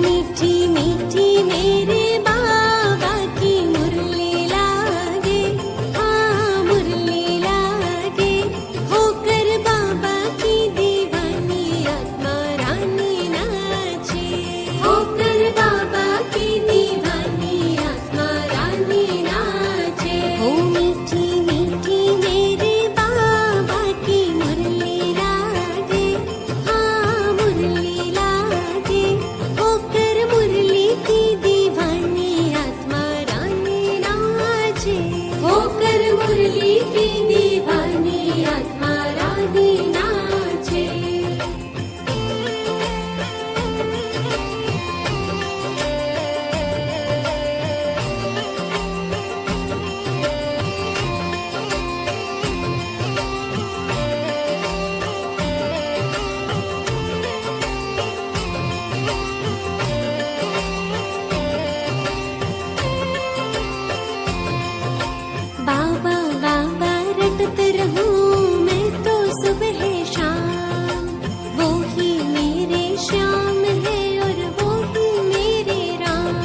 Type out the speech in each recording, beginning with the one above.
मीठी मीठी मेरे बाबा की मुरली लागे, हाँ मुरली लागे। होकर बाबा की दीवानी आत्मा रानी नाचे, होकर बाबा की दीवानी आत्मा रानी नाचे। हो मीठी मीठी मेरे बाबा की मुरली लागे, हाँ मुरली लागे। होकर मुरली की दीवानी आत्मा रानी नाचे, होकर मुरली की दीवानी आत्मा रानी नाचे। बाबा बाबा रटत रहूं मैं तो सुबह शाम, वो ही मेरे श्याम है और वो ही मेरे राम।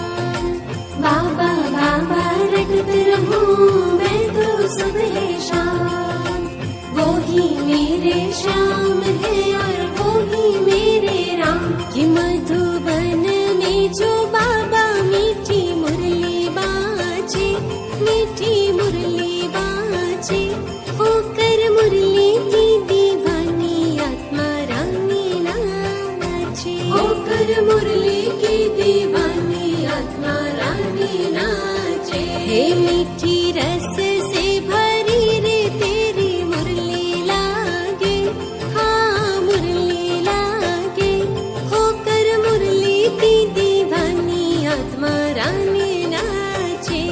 बाबा बाबा रटत रहूं मैं तो सुबह शाम, वो ही मेरे श्याम है और वो ही मेरे राम। कि मधुबन में जो बाबा मीठी मुरली बाजे, मीठी मुरली बाजे। होकर मुरली की दीवानी आत्मा रानी नाचे, होकर मुरली की दीवानी आत्मा रानी नाचे। हे मीठी रस से भरी रे तेरी मुरली लागे, हाँ मुरली लागे। होकर मुरली की दीवानी आत्मा रानी नाचे,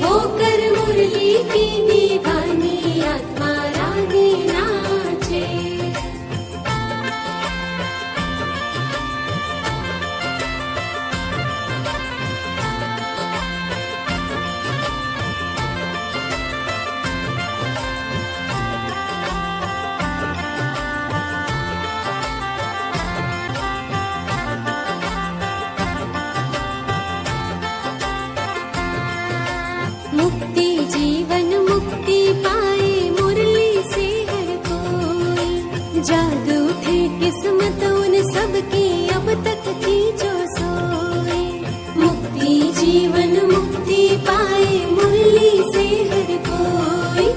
होकर मुरली की दीवानी आत्मा रानी नाचे। मुक्ति जीवन मुक्ति पाए मुरली से हर कोई। जाग उठे किस्मत उन सबकी अब तक थी जो सोए। मुक्ति जीवन मुक्ति पाए मुरली से हर कोई।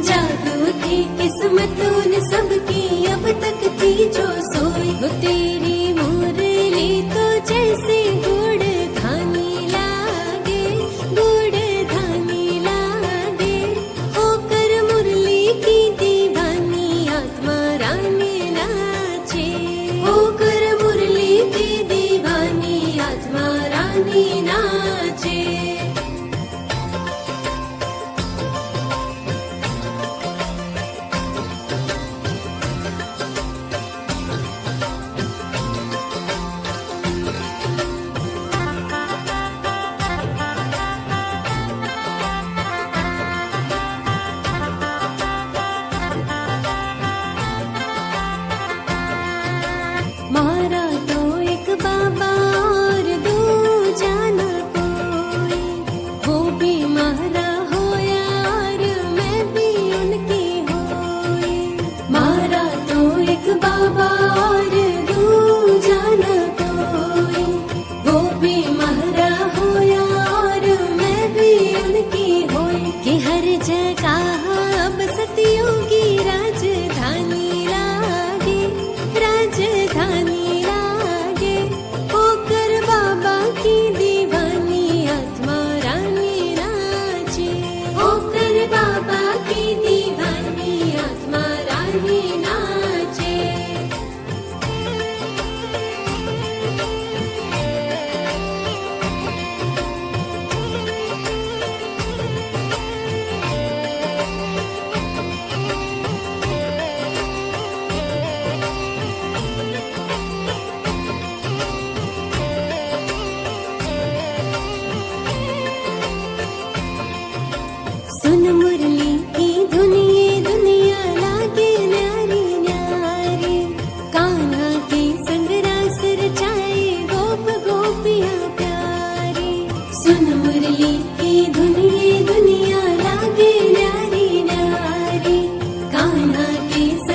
जाग उठे किस्मत उन सबकी अब तक थी जो सोए। वो तेरी मुरली तो जैसे गुड़ धानी लागे, गुड़ धानी लागे। होकर मुरली की दीवानी आत्मा रानी नाचे, होकर मुरली की दीवानी आत्मा रानी नाचे। दुनिया के